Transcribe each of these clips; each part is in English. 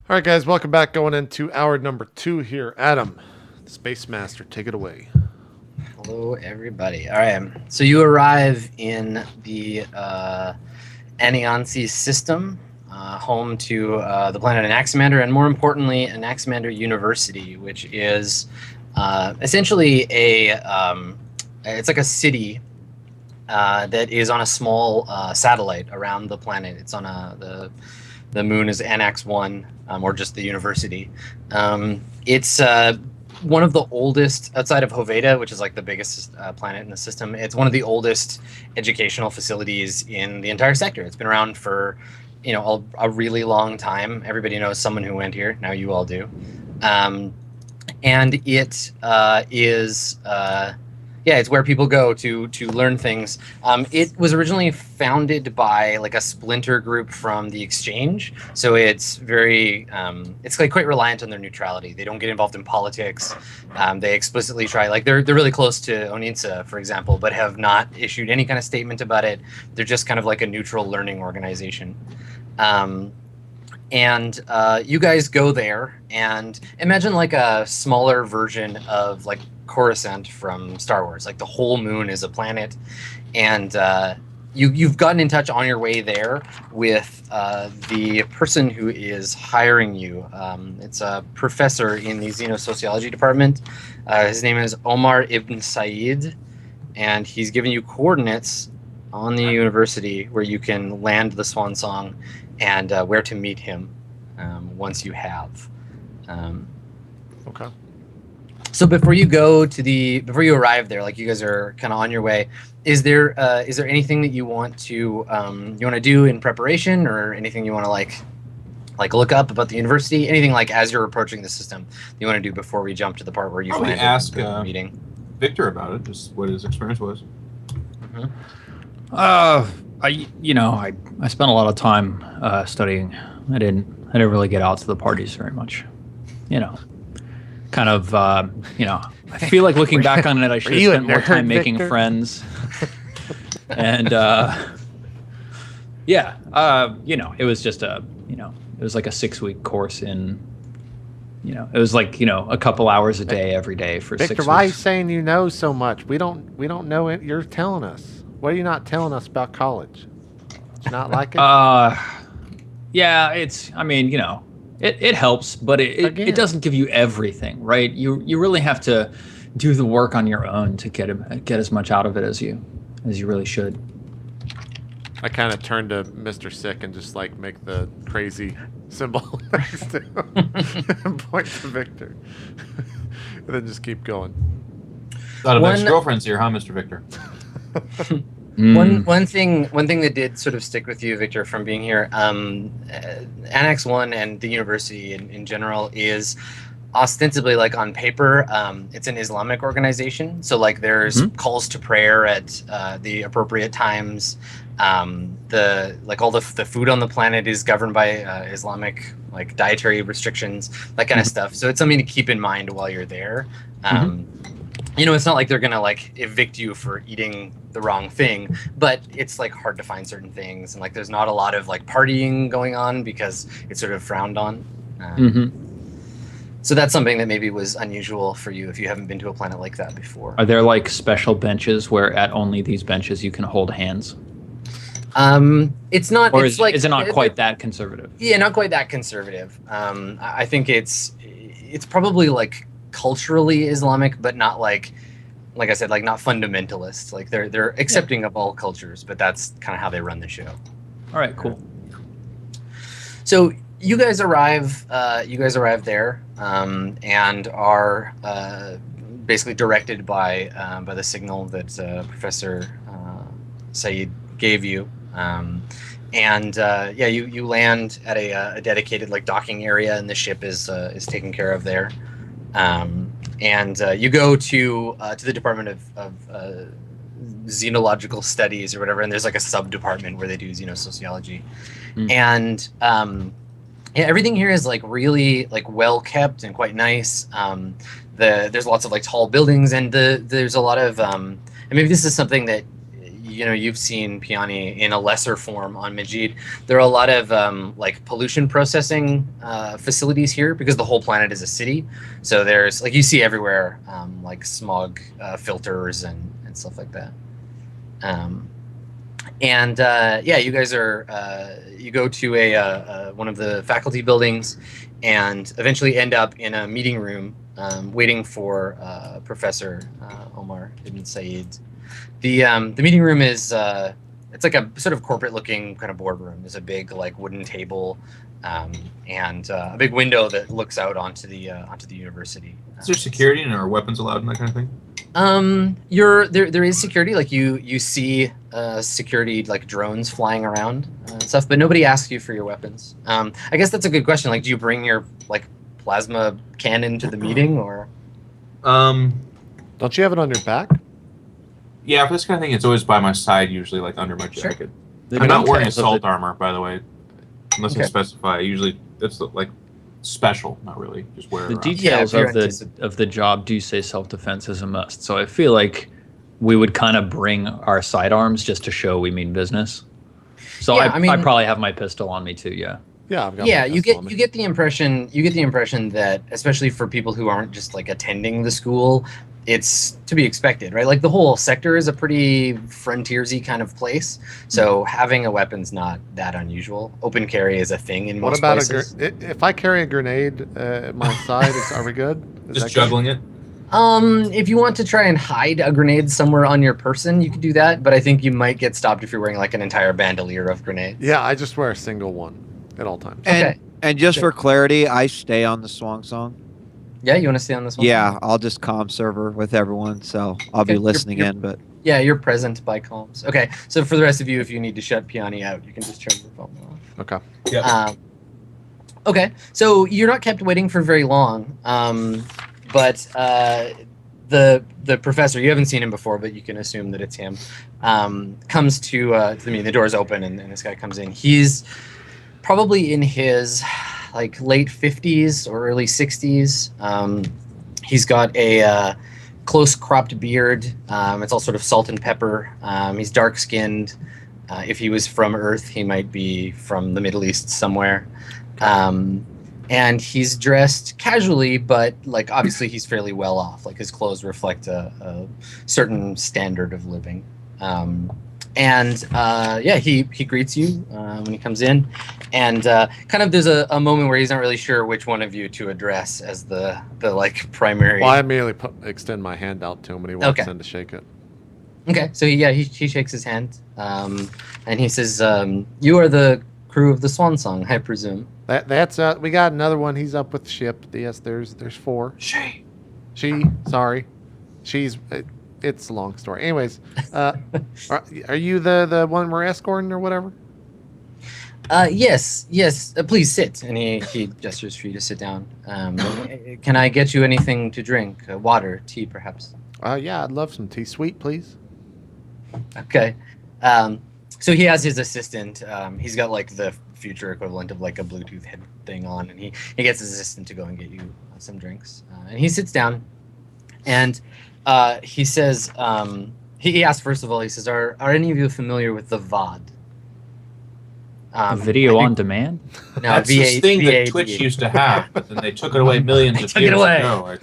All right, guys, welcome back. Going into hour number 2 here. Adam, Space Master, take it away. Hello, everybody. All right, so you arrive in the Anaximander system, home to the planet Anaximander, and more importantly, Anaximander University, which is essentially it's like a city that is on a small satellite around the planet. It's on the moon is Anax 1, or just the university. It's one of the oldest, outside of Hoveda, which is like the biggest planet in the system. It's one of the oldest educational facilities in the entire sector. It's been around for, a really long time. Everybody knows someone who went here. Now you all do. And it is it's where people go to learn things. It was originally founded by like a splinter group from the exchange, so it's very it's like quite reliant on their neutrality. They don't get involved in politics. They explicitly try, like they're really close to Oninsa, for example, but have not issued any kind of statement about it. They're just kind of like a neutral learning organization. And you guys go there and imagine like a smaller version of like Coruscant from Star Wars. Like the whole moon is a planet, and you've gotten in touch on your way there with the person who is hiring you. It's a professor in the Xenosociology department. His name is Omar Ibn Said, and he's given you coordinates on the university where you can land the Swan Song and where to meet him once you have. Okay. So before you arrive there, like you guys are kind of on your way, is there anything that you want to do in preparation, or anything you want to like look up about the university? Anything like as you're approaching the system you want to do before we jump to the part where you Probably find ask the meeting? Victor about it, just what his experience was. Mm-hmm. I spent a lot of time studying. I didn't really get out to the parties very much. I feel like looking back on it, I should have spent more time making friends. And it was just it was like a 6-week course in, it was like, a couple hours a day every day for Victor, 6 weeks. why are you saying you know so much? We don't know it. You're telling us. What are you not telling us about college? It's not like it? Yeah, it helps, but it doesn't give you everything, right? You really have to do the work on your own to get as much out of it as you really should. I kind of turned to Mr. Sick and just like make the crazy symbol next to him and point to Victor. And then just keep going. A lot of ex-girlfriends here, huh, Mr. Victor? One thing that did sort of stick with you, Victor, from being here, Annex 1 and the university in general is ostensibly, like on paper, it's an Islamic organization. So like there's calls to prayer at the appropriate times. All the food on the planet is governed by Islamic like dietary restrictions, that kind of stuff. So it's something to keep in mind while you're there. It's not like they're gonna like evict you for eating the wrong thing, but it's like hard to find certain things, and like there's not a lot of like partying going on because it's sort of frowned on. So that's something that maybe was unusual for you if you haven't been to a planet like that before. Are there like special benches where at only these benches you can hold hands? It's not. Or is it not quite that conservative? Yeah, not quite that conservative. I think it's probably like culturally Islamic, but not like I said, like not fundamentalist. Like they're accepting of all cultures, but that's kind of how they run the show. All right, cool. So you guys arrive there, and are basically directed by the signal that Professor Said gave you. You land at a dedicated like docking area, and the ship is taken care of there. You go to the Department of Xenological Studies or whatever, and there's like a sub-department where they do xenosociology. And everything here is like really like well kept and quite nice. There's lots of like tall buildings, and there's a lot of and maybe this is something that you've seen Piani in a lesser form on Majid. There are a lot of like pollution processing facilities here because the whole planet is a city. So there's like you see everywhere like smog filters and stuff like that. Yeah, you guys are you go to a one of the faculty buildings and eventually end up in a meeting room waiting for Professor Omar Ibn Said. The meeting room is it's like a sort of corporate looking kind of boardroom. There's a big like wooden table and a big window that looks out onto the university. Is there security and are weapons allowed and that kind of thing? There is security. Like you see security like drones flying around and stuff, but nobody asks you for your weapons. I guess that's a good question. Like, do you bring your like plasma cannon to the meeting or? Don't you have it on your back? Yeah, for this kind of thing, it's always by my side, usually like under my jacket. Sure. I'm not wearing assault armor, by the way, unless I specify. Usually, it's like special, not really. Just wear it around. Details of the job do say self-defense is a must. So I feel like we would kind of bring our sidearms just to show we mean business. So yeah, I probably have my pistol on me too. Yeah. Yeah, I've got you get the impression that especially for people who aren't just like attending the school, it's to be expected, right? Like the whole sector is a pretty frontiersy kind of place, so having a weapon's not that unusual. Open carry is a thing in most places. What about if I carry a grenade at my side? Are we good? Just juggling it. If you want to try and hide a grenade somewhere on your person, you could do that, but I think you might get stopped if you're wearing like an entire bandolier of grenades. Yeah, I just wear a single one at all times. And just for clarity, I stay on the Swan Song. Yeah, you want to stay on this one? Yeah, I'll just comm server with everyone, so I'll be listening in. But yeah, you're present by comms. Okay, so for the rest of you, if you need to shut Piani out, you can just turn your phone off. Okay. Yeah. Okay, so you're not kept waiting for very long, but the professor, you haven't seen him before, but you can assume that it's him, comes to the meeting. The door's open, and this guy comes in. He's probably in his like late 50s or early 60s. He's got a close cropped beard. It's all sort of salt and pepper. He's dark skinned. If he was from Earth, he might be from the Middle East somewhere. And he's dressed casually, but like obviously he's fairly well off. Like his clothes reflect a certain standard of living. He greets you when he comes in, and kind of there's a moment where he's not really sure which one of you to address as the like primary. Well, I immediately extend my hand out to him when he walks in to shake it. Okay, so he shakes his hand, and he says, "You are the crew of the Swan Song, I presume." That's we got another one. He's up with the ship. Yes, there's 4. She. Sorry, she's. It's a long story. Anyways, are you the one we're escorting or whatever? Yes. Please sit. And he gestures for you to sit down. Can I get you anything to drink? Water, tea, perhaps? Yeah, I'd love some tea. Sweet, please. Okay. So he has his assistant. He's got like the future equivalent of like a Bluetooth head thing on, and he gets his assistant to go and get you some drinks. And he sits down, and he says, he asks first of all, he says, are any of you familiar with the VOD? Video on demand? No, that's this thing that Twitch used to have, and they took it away millions of years ago.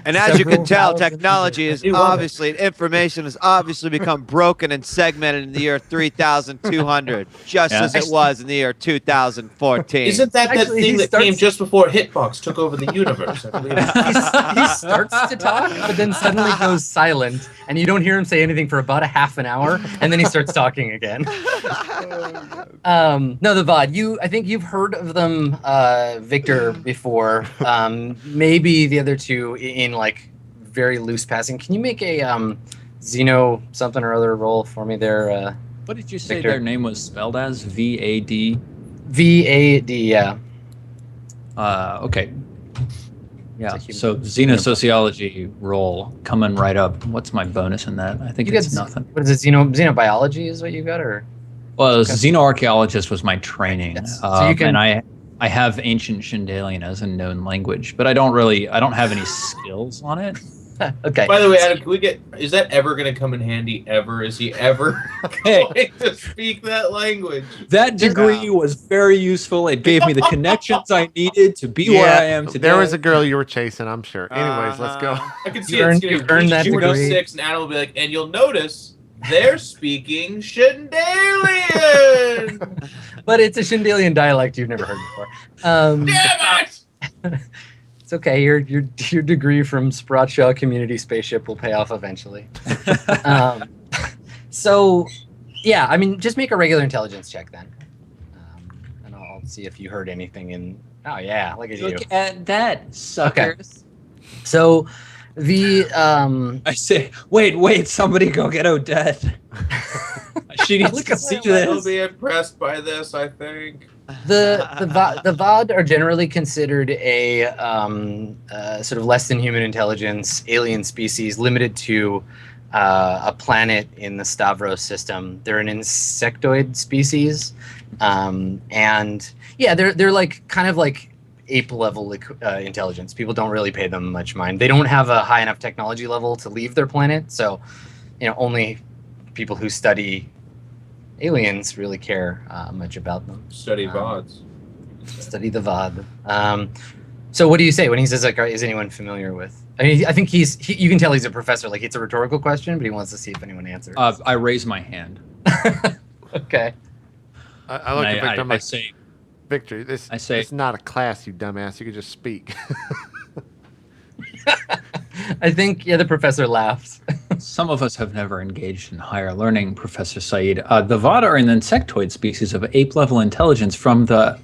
And as you can tell, technology is obviously, information has obviously become broken and segmented in the year 3200, just as it was in the year 2014. Isn't that thing that came just before Hitbox took over the universe? I believe. He starts to talk, but then suddenly goes silent, and you don't hear him say anything for about a half an hour, and then he starts talking again. No, the VOD. I think you've heard of them, Victor, before. Maybe the other two in like very loose passing. Can you make a Xeno something or other roll for me there? What did you say Victor? Their name was spelled as? VAD? VAD, yeah. Okay. Yeah, so Xenosociology roll coming right up. What's my bonus in that? I think it's nothing. What is it, Xenobiology is what you got, or? Well, Xenoarchaeologist was my training. Yes. So you can... And I have Ancient Shandalian as a known language, but I don't have any skills on it. Okay. By the way, Adam, can we get? Is that ever going to come in handy? Ever? Is he ever going to speak that language? That degree was very useful. It gave me the connections I needed to be where I am today. There was a girl you were chasing, I'm sure. Anyways, let's go. I can see it's going to earned that degree. 6, and Adam will be like, and you'll notice they're speaking Shindalian. But it's a Shindalian dialect you've never heard before. Damn it! It's okay. Your degree from Spratshaw Community Spaceship will pay off eventually. So, yeah, I mean, just make a regular intelligence check then, and I'll see if you heard anything in. Oh yeah, look at you. Look at that, suckers. Okay. So, the I say, wait, somebody go get Odette. She needs to see this. I'll be impressed by this, I think. The VOD are generally considered a sort of less than human intelligence alien species limited to a planet in the Stavros system. They're an insectoid species, and yeah, they're like kind of like ape level intelligence. People don't really pay them much mind. They don't have a high enough technology level to leave their planet, so only people who study aliens really care much about them. Study VODs. Study the VOD. So what do you say when he says, like, is anyone familiar with? I mean, I think you can tell he's a professor. Like, it's a rhetorical question, but he wants to see if anyone answers. I raise my hand. Okay. I look at Victor. I say, Victor, it's not a class, you dumbass. You could just speak. I think, the professor laughs. Some of us have never engaged in higher learning, Professor Said. The VOD are an insectoid species of ape-level intelligence from the...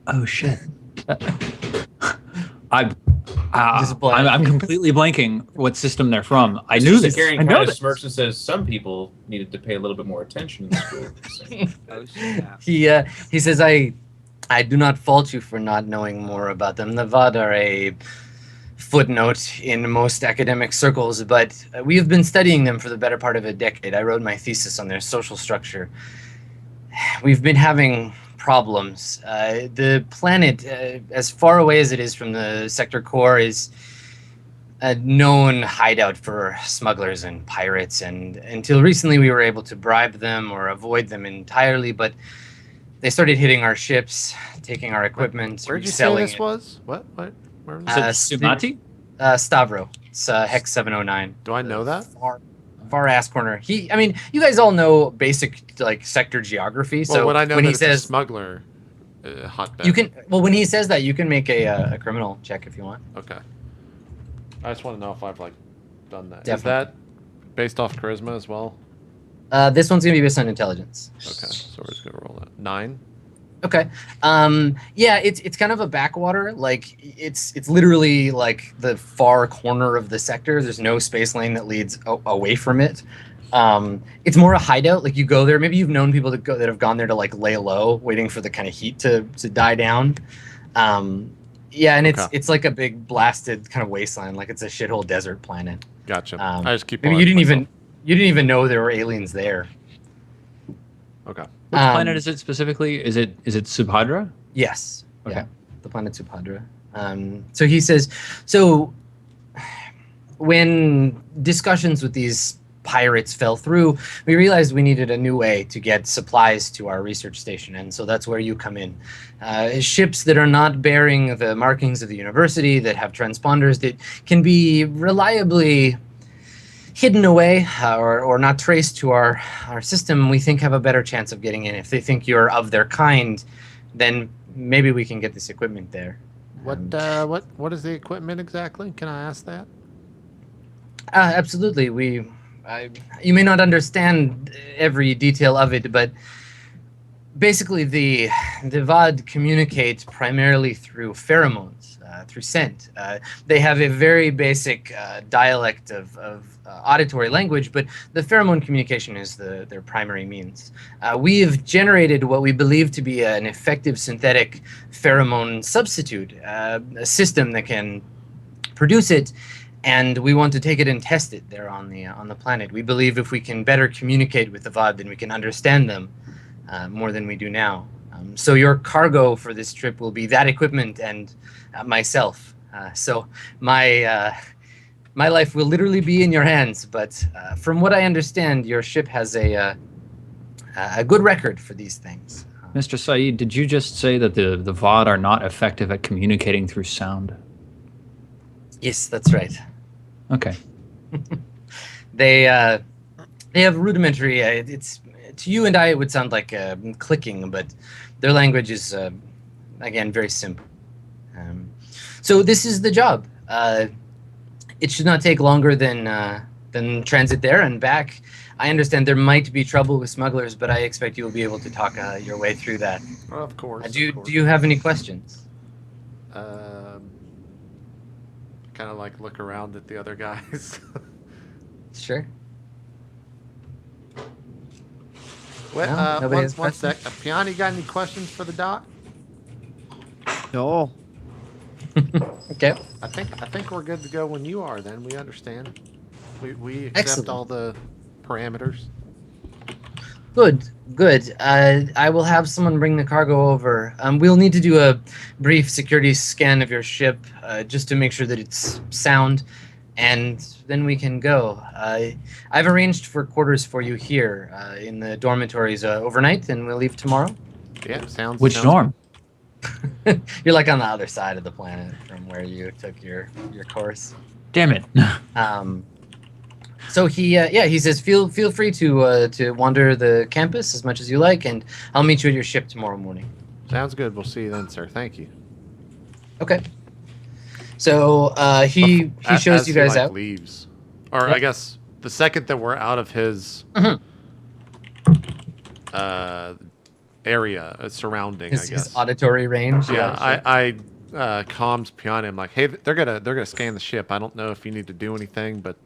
Oh, shit. I'm completely blanking what system they're from. I knew this. Garen kind of smirks and says some people needed to pay a little bit more attention in school. He says, I do not fault you for not knowing more about them. The VOD are a footnote in most academic circles, but we have been studying them for the better part of a decade. I wrote my thesis on their social structure. We've been having problems. The planet, as far away as it is from the sector core, is a known hideout for smugglers and pirates, and until recently we were able to bribe them or avoid them entirely, but they started hitting our ships, taking our equipment, Where'd you say this was? What? Where was it? Sumati? Stavro. It's Hex 709. Do I know that? Far ass corner. I mean, you guys all know basic like sector geography. Well, so when I know when that he it's says a smuggler hotbed. you can. Well, when he says that, you can make a criminal check if you want. Okay. I just want to know if I've done that. Definitely. Is that based off charisma as well? This one's gonna be based on intelligence. Okay, so we're just gonna roll that 9. Okay. Yeah, it's kind of a backwater. Like it's literally like the far corner of the sector. There's no space lane that leads away from it. It's more a hideout. Like you go there. Maybe you've known people that have gone there to like lay low, waiting for the kind of heat to die down. Yeah, and it's like a big blasted kind of wasteland. Like it's a shithole desert planet. Gotcha. I just keep. Maybe you didn't even know there were aliens there. Okay. Which planet is it specifically? Is it Subhadra? Yes. Okay. Yeah, the planet Subhadra. So he says, when discussions with these pirates fell through, we realized we needed a new way to get supplies to our research station, and so that's where you come in. Ships that are not bearing the markings of the university, that have transponders that can be reliably hidden away or not traced to our system, we think have a better chance of getting in. If they think you're of their kind, then maybe we can get this equipment there. What is the equipment exactly? Can I ask that? Absolutely. You may not understand every detail of it, but basically the VOD communicate primarily through pheromones, through scent. They have a very basic dialect of auditory language, but the pheromone communication is their primary means. We have generated what we believe to be an effective synthetic pheromone substitute, a system that can produce it, and we want to take it and test it there on the planet. We believe if we can better communicate with the VOD, then we can understand them more than we do now. So your cargo for this trip will be that equipment and myself. So my my life will literally be in your hands. But from what I understand, your ship has a good record for these things. Mr. Saeed, did you just say that the VOD are not effective at communicating through sound? Yes, that's right. Okay. They have rudimentary. It's to you and I, it would sound like clicking, but their language is again very simple. So this is the job. It should not take longer than transit there and back. I understand there might be trouble with smugglers, but I expect you will be able to talk your way through that. Well, of course. Do you have any questions? Kind of like look around at the other guys. Sure. Well, nobody has one sec. questions? Piani, got any questions for the doc? No. Okay. I think we're good to go when you are. Then we understand. We accept Excellent. all the parameters. Good. I will have someone bring the cargo over. We'll need to do a brief security scan of your ship just to make sure that it's sound, and then we can go. I've arranged for quarters for you here in the dormitories overnight, and we'll leave tomorrow. Yeah, sounds. Which dorm? You're like on the other side of the planet from where you took your course. Damn it. So he says feel free to wander the campus as much as you like, and I'll meet you at your ship tomorrow morning. Sounds good. We'll see you then, sir. Thank you. Okay. So he shows you guys out. Leaves, or Yep. I guess the second that we're out of his area surrounding, I guess His auditory range. Yeah, sure. I calms Piana. I'm like, hey, they're gonna scan the ship. I don't know if you need to do anything, but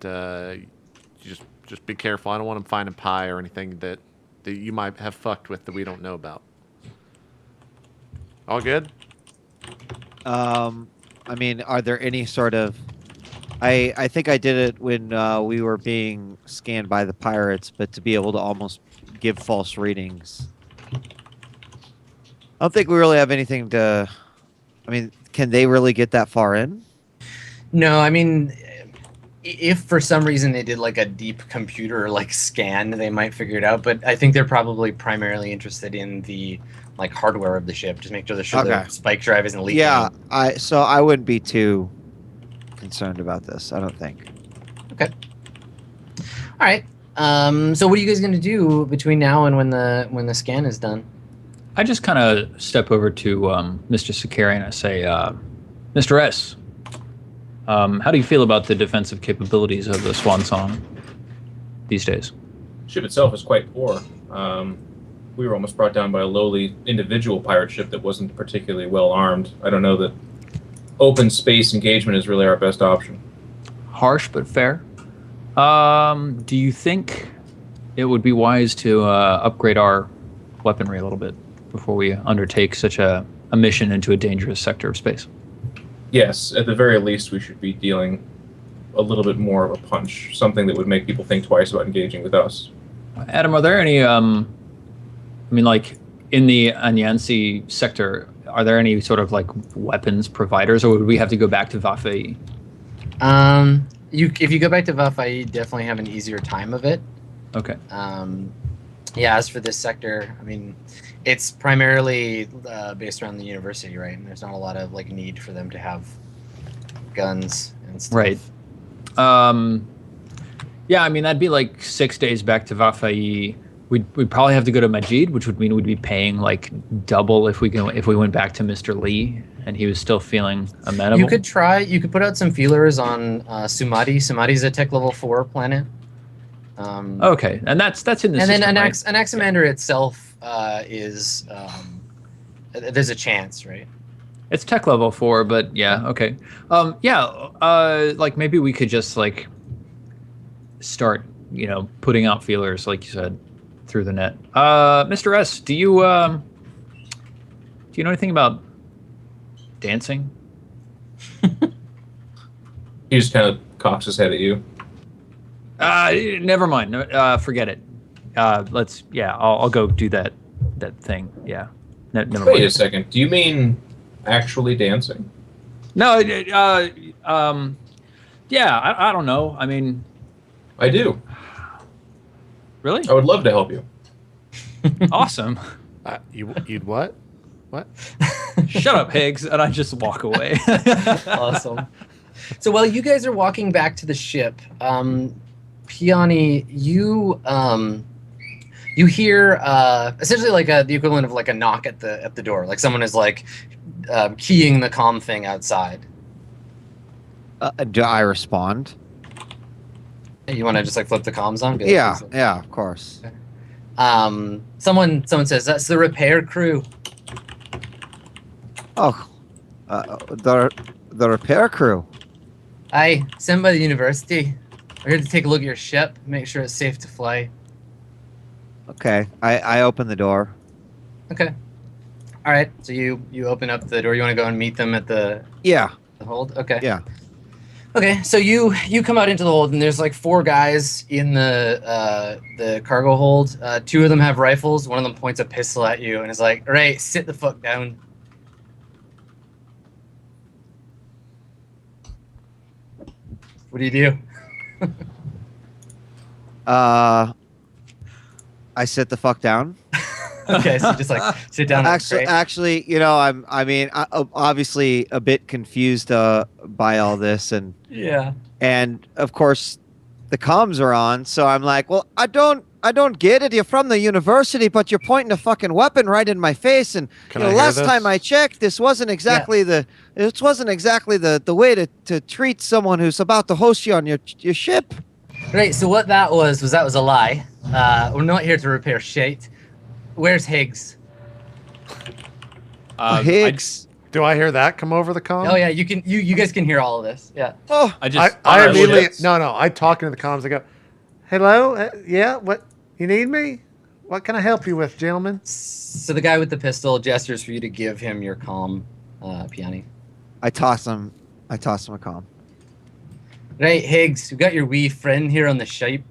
you just be careful. I don't want them finding pie or anything that you might have fucked with that we don't know about. All good? I mean, are there any sort of... I think I did it when we were being scanned by the pirates, but to be able to almost give false readings. I don't think we really have anything to... I mean, can they really get that far in? No, I mean, if for some reason they did like a deep computer like scan, they might figure it out. But I think they're probably primarily interested in the like hardware of the ship, just make sure the spike drive isn't leaking. Yeah, so I wouldn't be too concerned about this. I don't think. Okay. All right. So what are you guys gonna do between now and when the scan is done? I just kind of step over to Mr. Sakari and I say, Mr. S, how do you feel about the defensive capabilities of the Swan Song these days? The ship itself is quite poor. We were almost brought down by a lowly individual pirate ship that wasn't particularly well armed. I don't know that open space engagement is really our best option. Harsh but fair. Do you think it would be wise to upgrade our weaponry a little bit before we undertake such a mission into a dangerous sector of space? Yes, at the very least, we should be dealing a little bit more of a punch, something that would make people think twice about engaging with us. Adam, are there any, I mean, like, in the Anyansi sector, are there any sort of, like, weapons providers, or would we have to go back to Vafai? If you go back to Vafai, you definitely have an easier time of it. Okay. Yeah, as for this sector, I mean, it's primarily based around the university, right? And there's not a lot of, like, need for them to have guns and stuff. Right. Yeah, I mean, that'd be, like, 6 days back to Vafai. We'd probably have to go to Majid, which would mean we'd be paying like double if we went back to Mr. Lee and he was still feeling amenable. You could put out some feelers on Sumati. Sumati's a tech level 4 planet. Okay, and that's in the and system, then right? Anaximander itself is there's a chance, right? It's tech level 4, but yeah, okay. Like maybe we could just like start, putting out feelers, like you said, through the net. Mr. S, do you know anything about dancing? He just kind of cocks his head at you. Never mind. Forget it. I'll go do that thing. Yeah. Never Wait mind. a second. Do you mean actually dancing? No, yeah, I don't know. I mean, I do. really? I would love to help you. Awesome. You'd what? What? Shut up, Higgs, and I just walk away. Awesome. So while you guys are walking back to the ship, Piani, you hear essentially like the equivalent of like a knock at the door, like someone is like keying the comm thing outside. Do I respond? You want to just like flip the comms on? Be like, Yeah, "Please, like-" yeah, of course. Someone says that's the repair crew. Oh, the repair crew. Aye, sent by the university. We're here to take a look at your ship, make sure it's safe to fly. Okay, I open the door. Okay. All right. So you open up the door. You want to go and meet them at the Yeah, hold? Okay. yeah. Okay. So you come out into the hold, and there's like 4 guys in the cargo hold. 2 of them have rifles. One of them points a pistol at you and is like, "All right, sit the fuck down." What do you do? I sit the fuck down. Okay, so you just like sit down. Actually, you know, I'm obviously a bit confused by all this, and Yeah. of course, the comms are on. So I'm like, well, I don't get it. You're from the university, but you're pointing a fucking weapon right in my face. And last time I checked, this wasn't exactly the way to treat someone who's about to host you on your ship. Right. So what that was a lie. We're not here to repair shit. Where's Higgs? Higgs. Do I hear that come over the comm? Oh yeah, you can. You guys can hear all of this. Yeah. Oh, I immediately I talk into the comms. I go, "Hello, yeah, what you need me? What can I help you with, gentlemen?" So the guy with the pistol gestures for you to give him your comm, Piani. I toss him a comm. Right, Higgs, we got your wee friend here on the ship.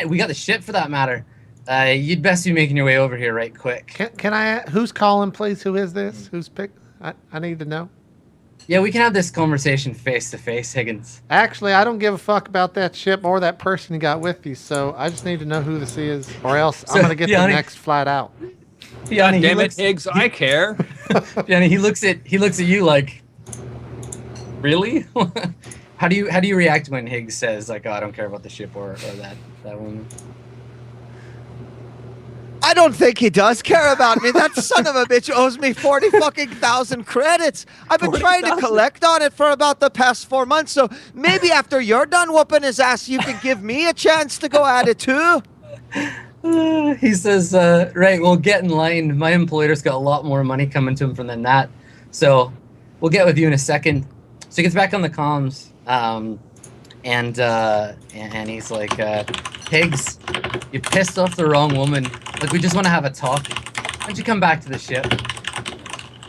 We got the ship for that matter. You'd best be making your way over here right quick. Can I? Who's calling, please? Who is this? Who's picked? I need to know. Yeah, we can have this conversation face to face, Higgins. Actually, I don't give a fuck about that ship or that person you got with you. So I just need to know who this is, or else I'm gonna get the next flight out. Piani, damn it, Higgs! I care. Piani, he looks at you like, really? How do you react when Higgs says like, "Oh, I don't care about the ship or that woman"? I don't think he does care about me. That son of a bitch owes me 40,000 credits. I've been trying to collect on it for about the past 4 months. So maybe after you're done whooping his ass, you can give me a chance to go at it too. He says, right, well, get in line. My employer's got a lot more money coming to him from than that. So we'll get with you in a second. So he gets back on the comms. And he's like, Higgs, you pissed off the wrong woman. Like, we just want to have a talk. Why don't you come back to the ship?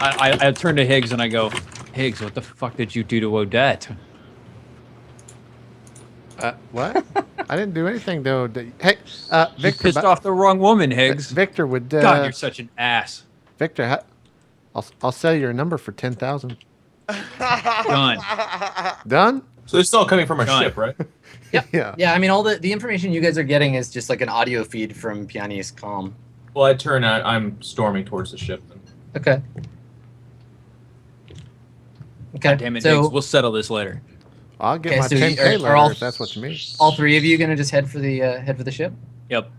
I turn to Higgs and I go, Higgs, what the fuck did you do to Odette? What? I didn't do anything to Odette. Hey, Victor. You pissed off the wrong woman, Higgs. Victor would. God, you're such an ass. Victor, I'll sell you your number for 10,000. Done. Done? So it's still coming from a ship, right? Yep. Yeah. Yeah, I mean, all the information you guys are getting is just like an audio feed from Piani's comm. Well, I turn out. I'm storming towards the ship. Then. Okay. God damn it, Higgs. We'll settle this later. I'll get my 10K later if that's what you mean. All 3 of you gonna just head for the ship? Yep.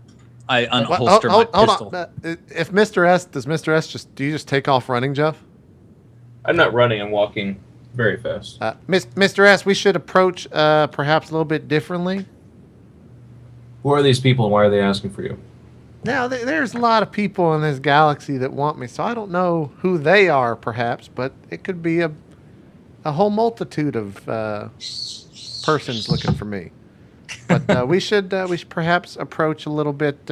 I unholster my pistol. Hold on. If Mr. S, do you just take off running, Geoff? I'm not running. I'm walking very fast. Mr. S, we should approach perhaps a little bit differently. Who are these people and why are they asking for you? Now, there's a lot of people in this galaxy that want me, so I don't know who they are, perhaps, but it could be a whole multitude of persons looking for me. But we should perhaps approach a little bit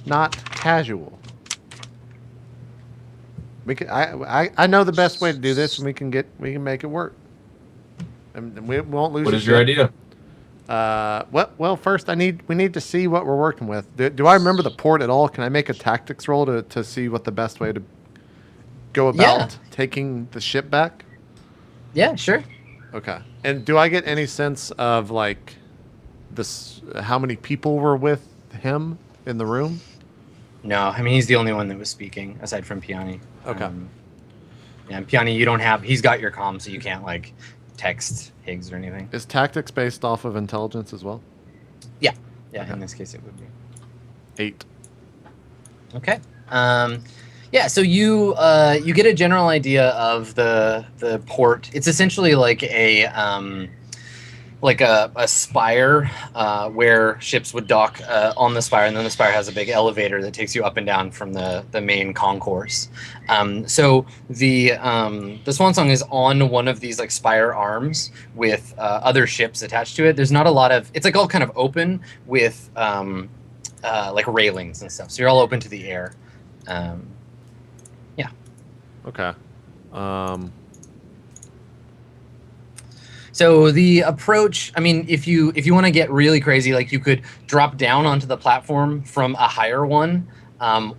not casual. We can. I know the best way to do this, and we can make it work. And we won't lose. What is your idea? Well, first we need to see what we're working with. Do I remember the port at all? Can I make a tactics roll to see what the best way to go about taking the ship back? Yeah, sure. Okay. And do I get any sense of like this? How many people were with him in the room? No, I mean he's the only one that was speaking aside from Piani. Okay. Yeah, and Piani, you don't have. He's got your comm, so you can't like text Higgs or anything. Is tactics based off of intelligence as well? Yeah. Yeah. Okay. In this case, it would be 8. okay. Yeah. So you get a general idea of the port. It's essentially like a spire where ships would dock on the spire, and then the spire has a big elevator that takes you up and down from the main concourse. So the Swan Song is on one of these like spire arms with other ships attached to it. There's not a lot of. It's like all kind of open with like railings and stuff. So you're all open to the air. Yeah. Okay. So the approach, I mean, if you want to get really crazy, like you could drop down onto the platform from a higher one,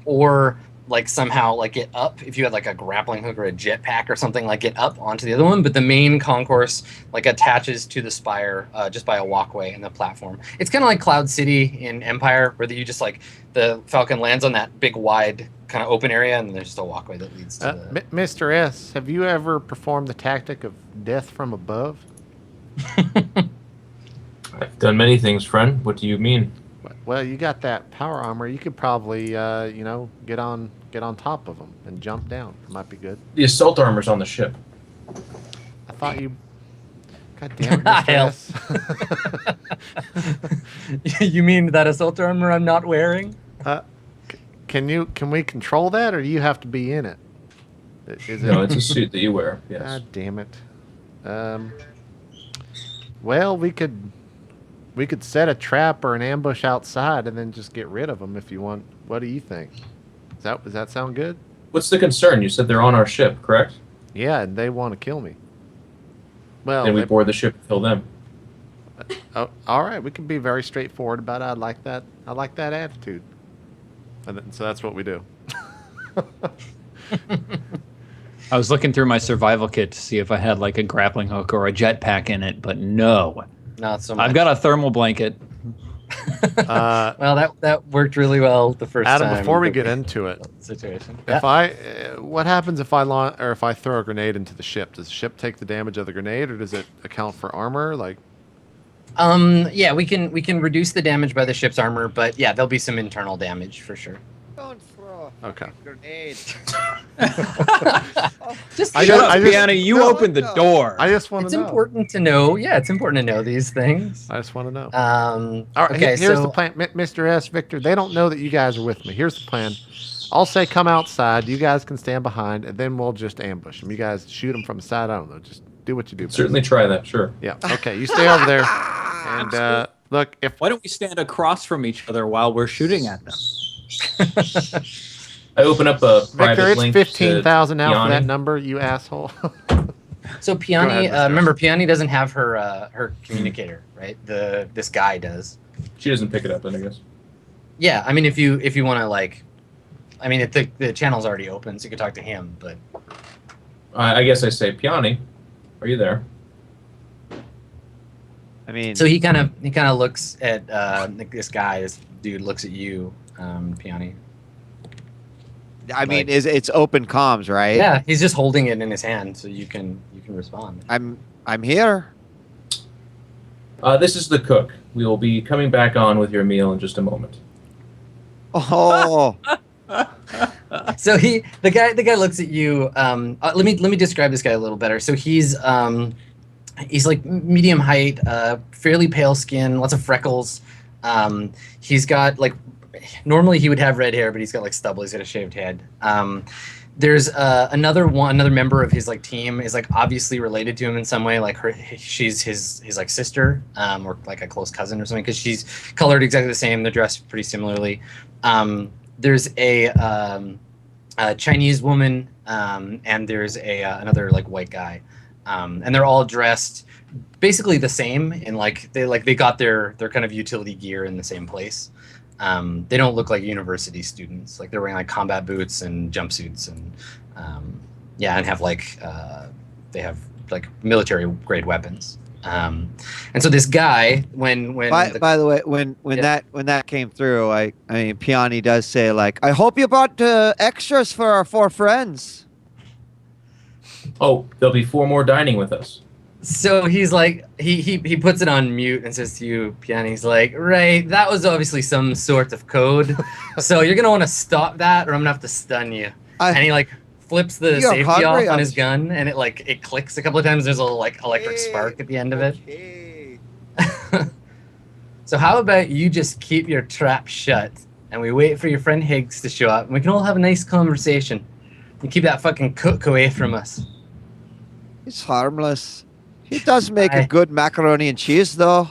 or like somehow like get up if you had like a grappling hook or a jetpack or something, like get up onto the other one. But the main concourse like attaches to the spire just by a walkway in the platform. It's kind of like Cloud City in Empire, where you just like the Falcon lands on that big wide kind of open area, and there's just a walkway that leads to the... Mr. S, have you ever performed the tactic of death from above? I've done many things, friend. What do you mean? Well, you got that power armor. You could probably, get on top of them and jump down. It might be good. The assault armor's on the ship. I thought you. God damn it, Mr. S. You mean that assault armor I'm not wearing? Can we control that, or do you have to be in it? No, it's a suit that you wear. Yes. God damn it. Well, we could set a trap or an ambush outside and then just get rid of them if you want. What do you think? Does that sound good? What's the concern? You said they're on our ship, correct? Yeah, and they want to kill me. Well, then we board the ship and kill them. Oh, all right. We can be very straightforward about it. I like that. I like that attitude. So that's what we do. I was looking through my survival kit to see if I had like a grappling hook or a jetpack in it, but no. Not so much. I've got a thermal blanket. Well, that worked really well the first time. Adam, before we get into it, situation. What happens if I throw a grenade into the ship? Does the ship take the damage of the grenade, or does it account for armor? Like, yeah, we can reduce the damage by the ship's armor, but yeah, there'll be some internal damage for sure. Don't throw a grenade. Just Shut up, Piana. You opened the door. I just want to know. It's important to know. Yeah, it's important to know these things. I just want to know. All right, okay, here's the plan. Mr. S, Victor, they don't know that you guys are with me. Here's the plan. I'll say come outside. You guys can stand behind, and then we'll just ambush them. You guys shoot them from the side. I don't know. Just do what you do. Certainly try that, sure. Yeah. Okay, you stay over there. And look, why don't we stand across from each other while we're shooting at them? I open up a private Victor, link it's 15,000 now for Piani. that number, you asshole. So Piani, ahead, remember Piani doesn't have her communicator, right? This guy does. She doesn't pick it up, then I guess. Yeah, I mean, if you want to like, I mean, the channel's already open, so you can talk to him. But I guess I say, Piani, are you there? I mean, so he kind of looks at this guy. This dude looks at you, Piani. I mean, it's open comms, right? Yeah, he's just holding it in his hand, so you can respond. I'm here. This is the cook. We will be coming back on with your meal in just a moment. Oh. So the guy looks at you. Let me describe this guy a little better. So he's like medium height, fairly pale skin, lots of freckles. He's got like, normally he would have red hair, but he's got like stubble. He's got a shaved head. There's another member of his like team is like obviously related to him in some way. Like she's his like sister, or like a close cousin or something, because she's colored exactly the same. They're dressed pretty similarly. There's a Chinese woman, and there's another like white guy, and they're all dressed basically the same. And like they got their kind of utility gear in the same place. They don't look like university students. Like they're wearing like combat boots and jumpsuits and and have like they have like military grade weapons. And so this guy, when by the way, when that came through, I mean, Piani does say like, I hope you brought extras for our 4 friends. Oh, there'll be 4 more dining with us. So he's like, he puts it on mute and says to you, Piani, he's like, right, that was obviously some sort of code. So you're gonna want to stop that, or I'm gonna have to stun you. And he like flips the safety off on his gun, and it clicks a couple of times. There's a little like electric spark at the end of it. So how about you just keep your trap shut, and we wait for your friend Higgs to show up, and we can all have a nice conversation, and keep that fucking cook away from us. He's harmless. He does make a good macaroni and cheese, though.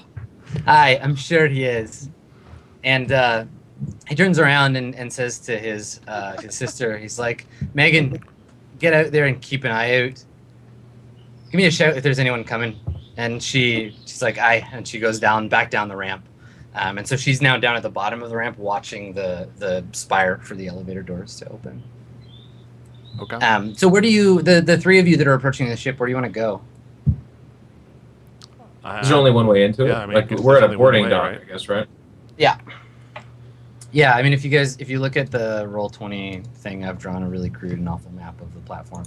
Aye, I'm sure he is. And he turns around and says to his sister, he's like, Megan, get out there and keep an eye out. Give me a shout if there's anyone coming. And she's like, aye, and she goes back down the ramp. And so she's now down at the bottom of the ramp watching the spire for the elevator doors to open. Okay. So where do you, the 3 of you that are approaching the ship, where do you want to go? There's only one way into it. Yeah, I mean, like we're at a boarding dock, right? I guess, right? Yeah. Yeah, I mean, if you look at the Roll20 thing, I've drawn a really crude and awful map of the platform.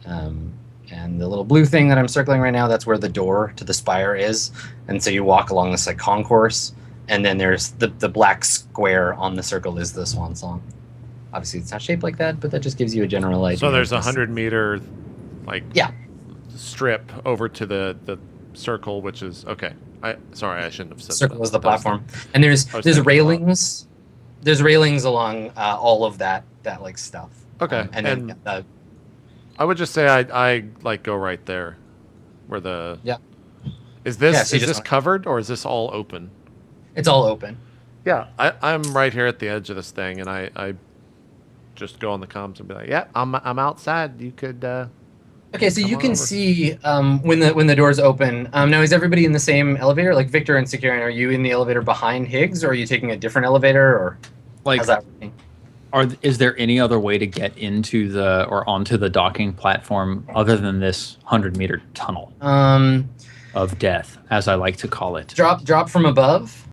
And the little blue thing that I'm circling right now, that's where the door to the spire is. And so you walk along this like concourse, and then there's the black square on the circle is the Swan Song. Obviously, it's not shaped like that, but that just gives you a general idea. So there's a 100-meter, like, strip over to the circle, which is okay. Sorry, I shouldn't have said circle is the platform, and there's railings. There's railings along all of that like stuff. Okay, and then I would just say I like go right there, where the is this so is this covered or is this all open? It's all open. Yeah, I'm right here at the edge of this thing, and I just go on the comms and be like, yeah, I'm outside. You could. Okay, so you can see when the doors open. Now, is everybody in the same elevator? Like Victor and Securian, are you in the elevator behind Higgs, or are you taking a different elevator, or how's that working? Is there any other way to get into onto the docking platform other than this 100-meter tunnel of death, as I like to call it? Drop from above.